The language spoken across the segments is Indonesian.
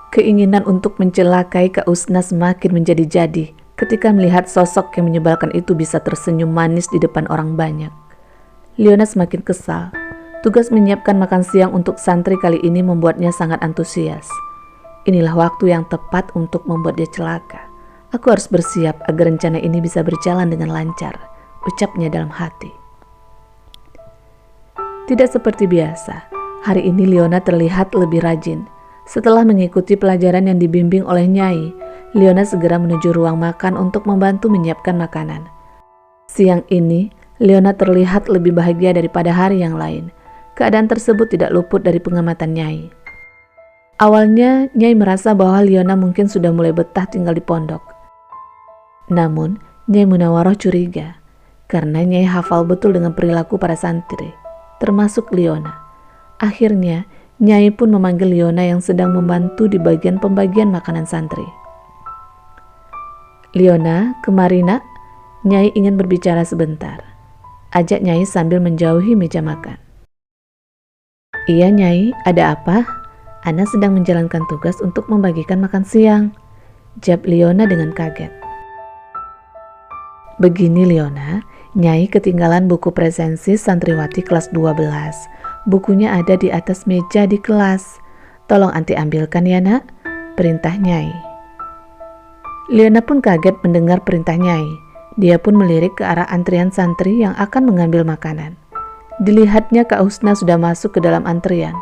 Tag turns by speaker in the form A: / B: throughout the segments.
A: Keinginan untuk mencelakai Kak Usna semakin menjadi-jadi ketika melihat sosok yang menyebalkan itu bisa tersenyum manis di depan orang banyak. Liona semakin kesal. Tugas menyiapkan makan siang untuk santri kali ini membuatnya sangat antusias. Inilah waktu yang tepat untuk membuat dia celaka. Aku harus bersiap agar rencana ini bisa berjalan dengan lancar, ucapnya dalam hati. Tidak seperti biasa, hari ini Liona terlihat lebih rajin. Setelah mengikuti pelajaran yang dibimbing oleh Nyai, Liona segera menuju ruang makan untuk membantu menyiapkan makanan. Siang ini, Liona terlihat lebih bahagia daripada hari yang lain. Keadaan tersebut tidak luput dari pengamatan Nyai. Awalnya, Nyai merasa bahwa Liona mungkin sudah mulai betah tinggal di pondok. Namun, Nyai Munawaroh curiga, karena Nyai hafal betul dengan perilaku para santri, termasuk Liona. Akhirnya, Nyai pun memanggil Liona yang sedang membantu di bagian pembagian makanan santri. "Liona, kemari nak, Nyai ingin berbicara sebentar," ajak Nyai sambil menjauhi meja makan. "Iya Nyai, ada apa? Ana sedang menjalankan tugas untuk membagikan makan siang," jawab Liona dengan kaget. "Begini Liona, Nyai ketinggalan buku presensi santriwati kelas 12. Bukunya ada di atas meja di kelas. Tolong anti ambilkan ya nak," perintah Nyai. Liona pun kaget mendengar perintah Nyai. Dia pun melirik ke arah antrian santri yang akan mengambil makanan. Dilihatnya Kak Husna sudah masuk ke dalam antrian.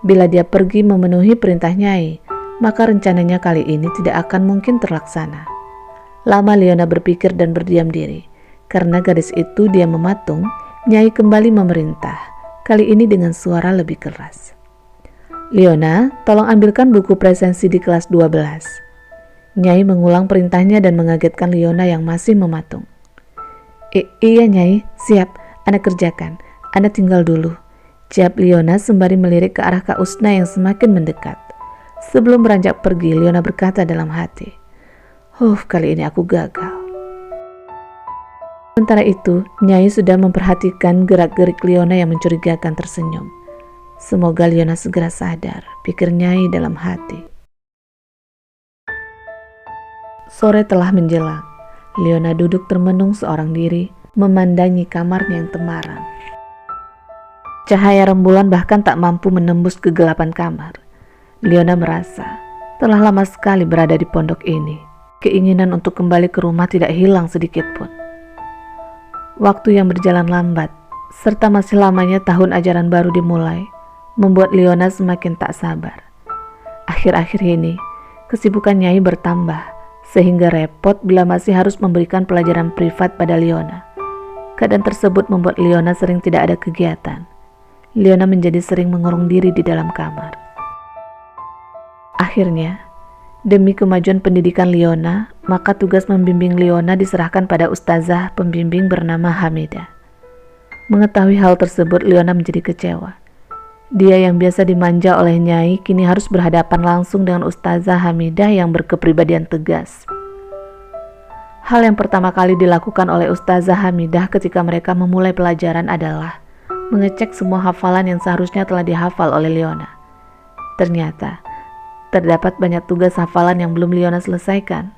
A: Bila dia pergi memenuhi perintah Nyai, maka rencananya kali ini tidak akan mungkin terlaksana. Lama Liona berpikir dan berdiam diri. Karena gadis itu dia mematung, Nyai kembali memerintah. Kali ini dengan suara lebih keras. "Liona, tolong ambilkan buku presensi di kelas 12. Nyai mengulang perintahnya dan mengagetkan Liona yang masih mematung. Iya Nyai, siap, Ana kerjakan. Ana tinggal dulu," jawab Liona sembari melirik ke arah Kak Usna yang semakin mendekat. Sebelum beranjak pergi, Liona berkata dalam hati, kali ini aku gagal." Sementara itu, Nyai sudah memperhatikan gerak-gerik Liona yang mencurigakan tersenyum. Semoga Liona segera sadar, pikir Nyai dalam hati. Sore telah menjelang. Liona duduk termenung seorang diri, memandangi kamarnya yang temaram. Cahaya rembulan bahkan tak mampu menembus kegelapan kamar. Liona merasa telah lama sekali berada di pondok ini. Keinginan untuk kembali ke rumah tidak hilang sedikit pun. Waktu yang berjalan lambat, serta masih lamanya tahun ajaran baru dimulai, membuat Liona semakin tak sabar. Akhir-akhir ini, kesibukan Nyai bertambah, sehingga repot bila masih harus memberikan pelajaran privat pada Liona. Keadaan tersebut membuat Liona sering tidak ada kegiatan. Liona menjadi sering mengurung diri di dalam kamar. Akhirnya, demi kemajuan pendidikan Liona, maka tugas membimbing Liona diserahkan pada ustazah pembimbing bernama Hamidah. Mengetahui hal tersebut, Liona menjadi kecewa. Dia yang biasa dimanja oleh Nyai kini harus berhadapan langsung dengan ustazah Hamidah yang berkepribadian tegas. Hal yang pertama kali dilakukan oleh ustazah Hamidah ketika mereka memulai pelajaran adalah mengecek semua hafalan yang seharusnya telah dihafal oleh Liona. Ternyata terdapat banyak tugas hafalan yang belum Liona selesaikan,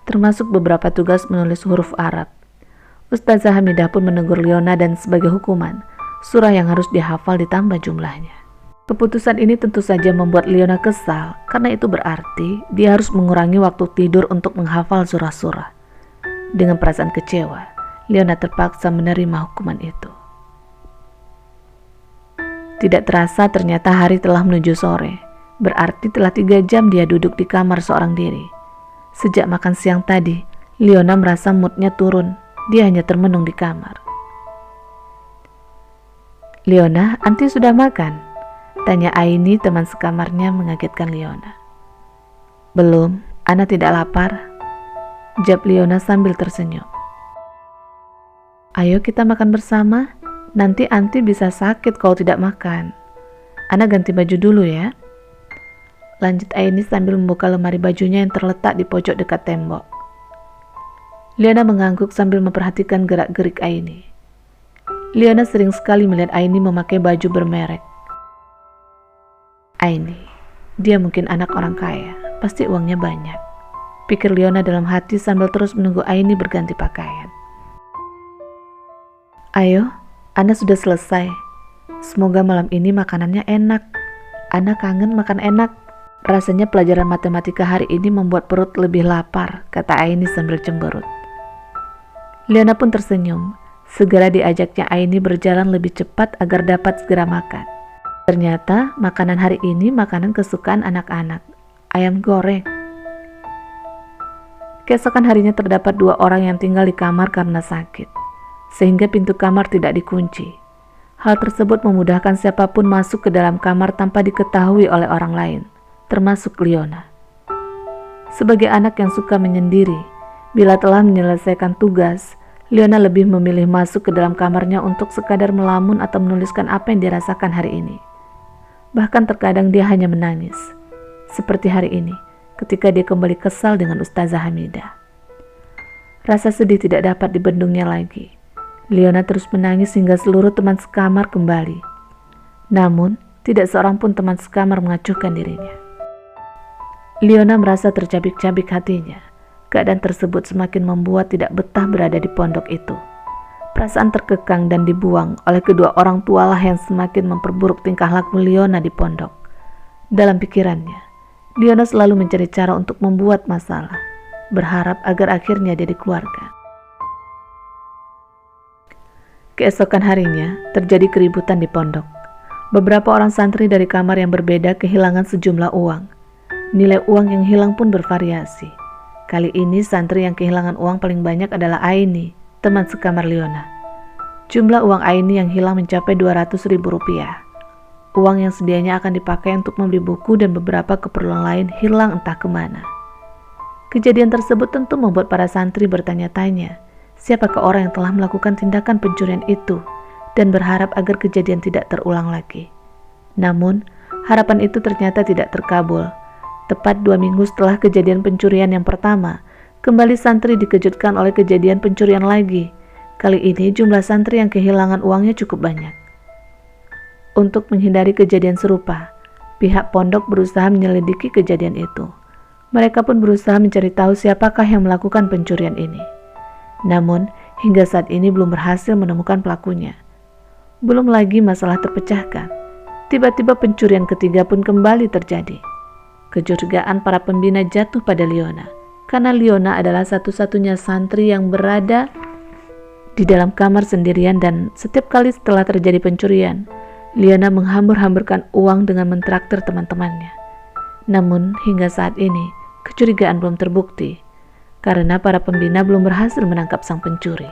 A: termasuk beberapa tugas menulis huruf Arab. Ustazah Hamidah pun menegur Liona dan sebagai hukuman, surah yang harus dihafal ditambah jumlahnya. Keputusan ini tentu saja membuat Liona kesal, karena itu berarti dia harus mengurangi waktu tidur untuk menghafal surah-surah. Dengan perasaan kecewa, Liona terpaksa menerima hukuman itu. Tidak terasa ternyata hari telah menuju sore. Berarti telah 3 jam dia duduk di kamar seorang diri. Sejak makan siang tadi, Liona merasa moodnya turun. Dia hanya termenung di kamar. "Liona, anti sudah makan?" tanya Aini, teman sekamarnya, mengagetkan Liona. "Belum, Ana tidak lapar," jawab Liona sambil tersenyum. "Ayo kita makan bersama, nanti anti bisa sakit kalau tidak makan. Ana ganti baju dulu ya," lanjut Aini sambil membuka lemari bajunya yang terletak di pojok dekat tembok. Liona mengangguk sambil memperhatikan gerak-gerik Aini. Liona sering sekali melihat Aini memakai baju bermerek. "Aini, Dia mungkin anak orang kaya, pasti uangnya banyak, pikir Leona dalam hati sambil terus menunggu Aini berganti pakaian. Ayo, Ana sudah selesai. Semoga malam ini makanannya enak. Ana kangen makan enak. Rasanya pelajaran matematika hari ini membuat perut lebih lapar, kata Aini sambil cemberut. Leona pun tersenyum. Segera diajaknya Aini berjalan lebih cepat agar dapat segera makan. Ternyata makanan hari ini makanan kesukaan anak-anak, ayam goreng. Keesokan harinya terdapat 2 orang yang tinggal di kamar karena sakit, sehingga pintu kamar tidak dikunci. Hal tersebut memudahkan siapapun masuk ke dalam kamar tanpa diketahui oleh orang lain, termasuk Leona. Sebagai anak yang suka menyendiri, bila telah menyelesaikan tugas, Leona lebih memilih masuk ke dalam kamarnya untuk sekadar melamun atau menuliskan apa yang dirasakan hari ini. Bahkan terkadang dia hanya menangis, seperti hari ini ketika dia kembali kesal dengan Ustazah Hamidah. Rasa sedih tidak dapat dibendungnya lagi. Leona terus menangis hingga seluruh teman sekamar kembali. Namun, tidak seorang pun teman sekamar mengacuhkan dirinya. Leona merasa tercabik-cabik hatinya. Keadaan tersebut semakin membuat tidak betah berada di pondok itu. Perasaan terkekang dan dibuang oleh kedua orang tualah yang semakin memperburuk tingkah laku Leona di pondok. Dalam pikirannya, Leona selalu mencari cara untuk membuat masalah, berharap agar akhirnya dia dikeluarkan. Keesokan harinya, terjadi keributan di pondok. Beberapa orang santri dari kamar yang berbeda kehilangan sejumlah uang. Nilai uang yang hilang pun bervariasi. Kali ini santri yang kehilangan uang paling banyak adalah Aini, teman sekamar Leona. Jumlah uang Aini yang hilang mencapai 200.000 rupiah. Uang yang sedianya akan dipakai untuk membeli buku dan beberapa keperluan lain hilang entah kemana. Kejadian tersebut tentu membuat para santri bertanya-tanya, siapakah orang yang telah melakukan tindakan pencurian itu, dan berharap agar kejadian tidak terulang lagi. Namun, harapan itu ternyata tidak terkabul. Tepat 2 minggu setelah kejadian pencurian yang pertama, kembali santri dikejutkan oleh kejadian pencurian lagi. Kali ini jumlah santri yang kehilangan uangnya cukup banyak. Untuk menghindari kejadian serupa, pihak pondok berusaha menyelidiki kejadian itu. Mereka pun berusaha mencari tahu siapakah yang melakukan pencurian ini. Namun, hingga saat ini belum berhasil menemukan pelakunya. Belum lagi masalah terpecahkan. Tiba-tiba pencurian ketiga pun kembali terjadi. Kecurigaan para pembina jatuh pada Leona, karena Leona adalah satu-satunya santri yang berada di dalam kamar sendirian, dan setiap kali setelah terjadi pencurian, Leona menghambur-hamburkan uang dengan mentraktir teman-temannya. Namun hingga saat ini, kecurigaan belum terbukti, karena para pembina belum berhasil menangkap sang pencuri.